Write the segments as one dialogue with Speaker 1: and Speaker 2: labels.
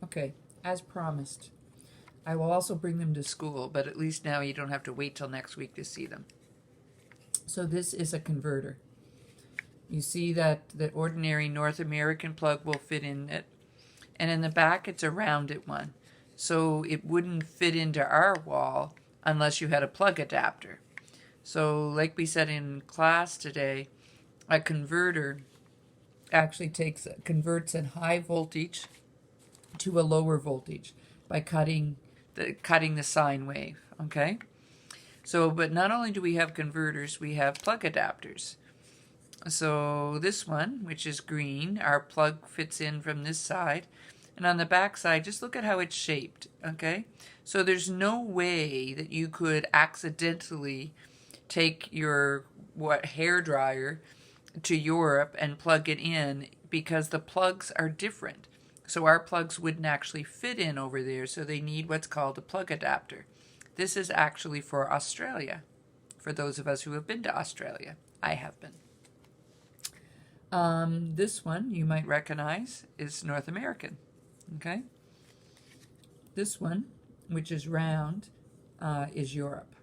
Speaker 1: Okay, as promised. I will also bring them to school, but at least now you don't have to wait till next week to see them. So this is a converter. You see that the ordinary North American plug will fit in it. And in the back, it's a rounded one. So it wouldn't fit into our wall unless you had a plug adapter. So like we said in class today, a converter actually converts a high voltage to a lower voltage by cutting the sine wave, okay? So, but not only do we have converters, we have plug adapters. So this one, which is green, our plug fits in from this side. And on the back side, just look at how it's shaped, okay? So there's no way that you could accidentally take your hair dryer to Europe and plug it in, because the plugs are different. So our plugs wouldn't actually fit in over there, so they need what's called a plug adapter. This is actually for Australia, for those of us who have been to Australia. I have been. This one you might recognize is North American, okay? This one, which is round, is Europe.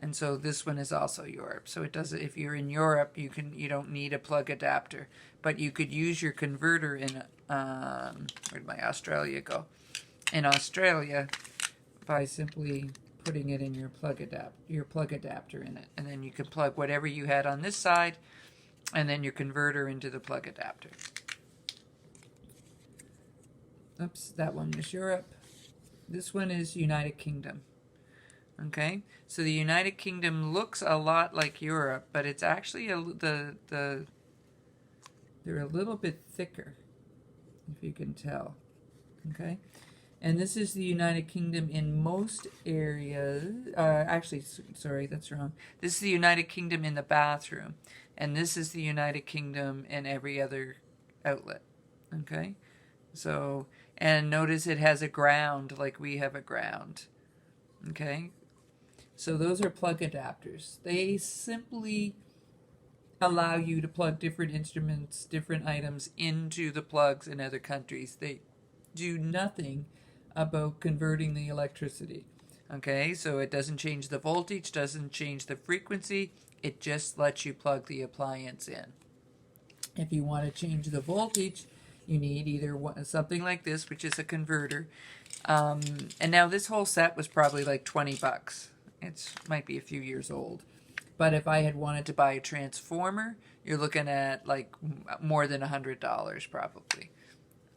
Speaker 1: And so this one is also Europe. So it does. If you're in Europe, you don't need a plug adapter, but you could use your converter in where'd my Australia go? In Australia, by simply putting it in your plug adapter in it, and then you can plug whatever you had on this side, and then your converter into the plug adapter. Oops, that one was Europe. This one is United Kingdom. Okay, so the United Kingdom looks a lot like Europe, but it's actually they're a little bit thicker, if you can tell. Okay, and this is the United Kingdom in most areas. Actually, sorry, that's wrong. This is the United Kingdom in the bathroom, and this is the United Kingdom in every other outlet. Okay, so, and notice it has a ground like we have a ground. Okay. So those are plug adapters. They simply allow you to plug different instruments, different items into the plugs in other countries. They do nothing about converting the electricity. Okay, so it doesn't change the voltage, doesn't change the frequency. It just lets you plug the appliance in. If you want to change the voltage, you need either something like this, which is a converter. And now this whole set was probably like $20. It might be a few years old. But if I had wanted to buy a transformer, you're looking at like more than $100 probably.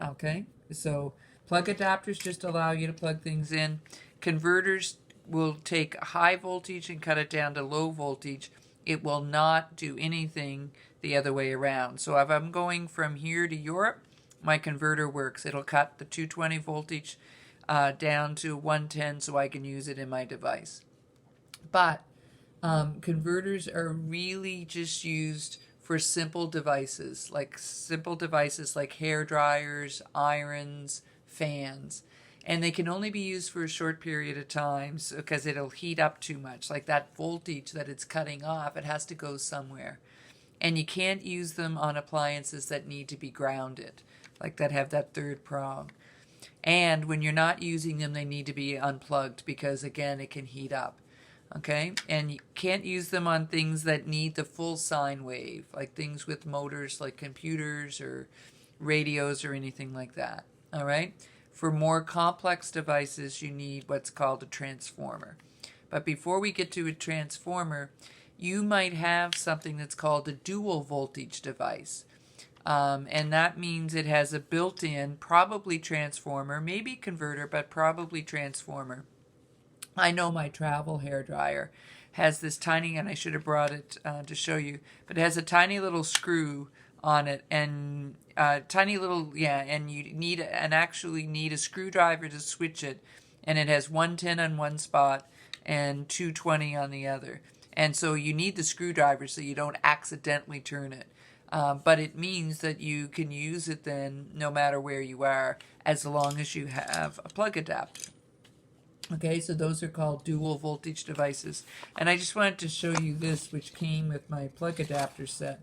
Speaker 1: Okay, so plug adapters just allow you to plug things in. Converters will take high voltage and cut it down to low voltage. It will not do anything the other way around. So if I'm going from here to Europe, my converter works. It'll cut the 220 voltage down to 110 so I can use it in my device. But converters are really just used for simple devices like hair dryers, irons, fans. And they can only be used for a short period of time because it'll heat up too much. Like that voltage that it's cutting off, it has to go somewhere. And you can't use them on appliances that need to be grounded, like that have that third prong. And when you're not using them, they need to be unplugged because, again, it can heat up. Okay? And you can't use them on things that need the full sine wave, like things with motors like computers or radios or anything like that. All right? For more complex devices, you need what's called a transformer. But before we get to a transformer, you might have something that's called a dual voltage device. And that means it has a built-in, probably transformer, maybe converter, but probably transformer. I know my travel hair dryer has this tiny, and I should have brought it to show you, but it has a tiny little screw on it, and and you actually need a screwdriver to switch it, and it has 110 on one spot and 220 on the other. And so you need the screwdriver so you don't accidentally turn it. But it means that you can use it then no matter where you are, as long as you have a plug adapter. Okay, so those are called dual voltage devices. And I just wanted to show you this, which came with my plug adapter set.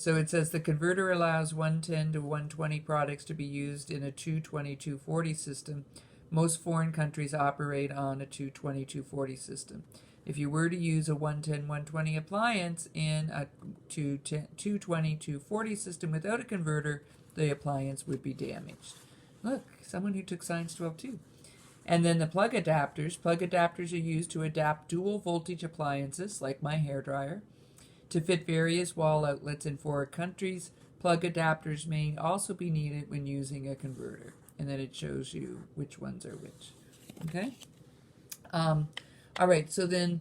Speaker 1: So it says the converter allows 110 to 120 products to be used in a 220-240 system. Most foreign countries operate on a 220-240 system. If you were to use a 110-120 appliance in a 220-240 system without a converter, the appliance would be damaged. Look, someone who took Science 12 too. And then the plug adapters. Plug adapters are used to adapt dual voltage appliances, like my hairdryer, to fit various wall outlets in foreign countries. Plug adapters may also be needed when using a converter. And then it shows you which ones are which. Okay? All right, so then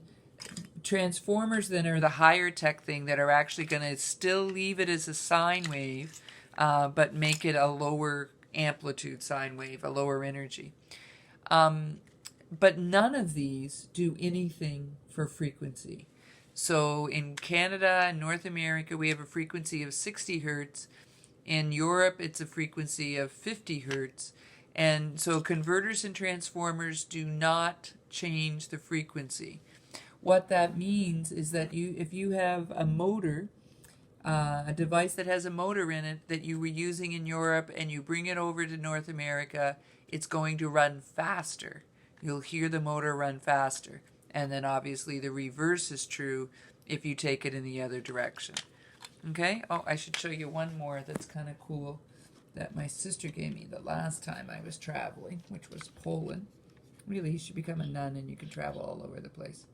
Speaker 1: transformers then are the higher tech thing that are actually going to still leave it as a sine wave, but make it a lower amplitude sine wave, a lower energy. But none of these do anything for frequency. So in Canada and North America, we have a frequency of 60 hertz. In Europe, it's a frequency of 50 hertz. And so converters and transformers do not change the frequency. What that means is that if you have a motor, a device that has a motor in it that you were using in Europe and you bring it over to North America, it's going to run faster. You'll hear the motor run faster. And then obviously the reverse is true if you take it in the other direction. Okay? Oh, I should show you one more that's kind of cool that my sister gave me the last time I was traveling, which was Poland. Really, you should become a nun and you can travel all over the place.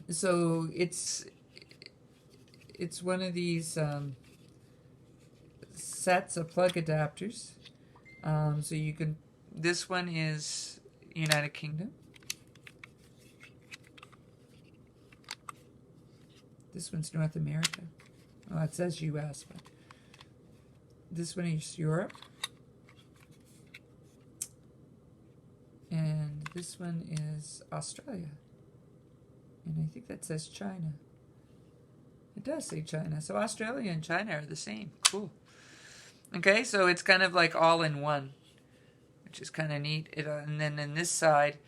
Speaker 1: So it's one of these sets of plug adapters. So you can, this one is United Kingdom. This one's North America. Oh, it says US, but this one is Europe. And this one is Australia. And I think that says China. It does say China. So Australia and China are the same. Cool. Okay, so it's kind of like all in one, which is kind of neat. And then in this side,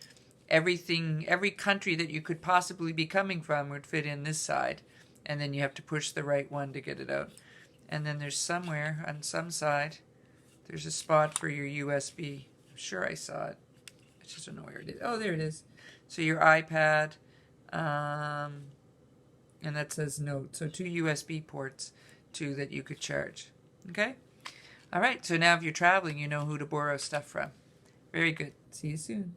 Speaker 1: everything, every country that you could possibly be coming from would fit in this side. And then you have to push the right one to get it out. And then there's somewhere on some side, there's a spot for your USB. I'm sure I saw it. I just don't know where it is. Oh, there it is. So your iPad, and that says note. So 2 USB ports, 2 that you could charge. Okay? All right, so now if you're traveling, you know who to borrow stuff from. Very good. See you soon.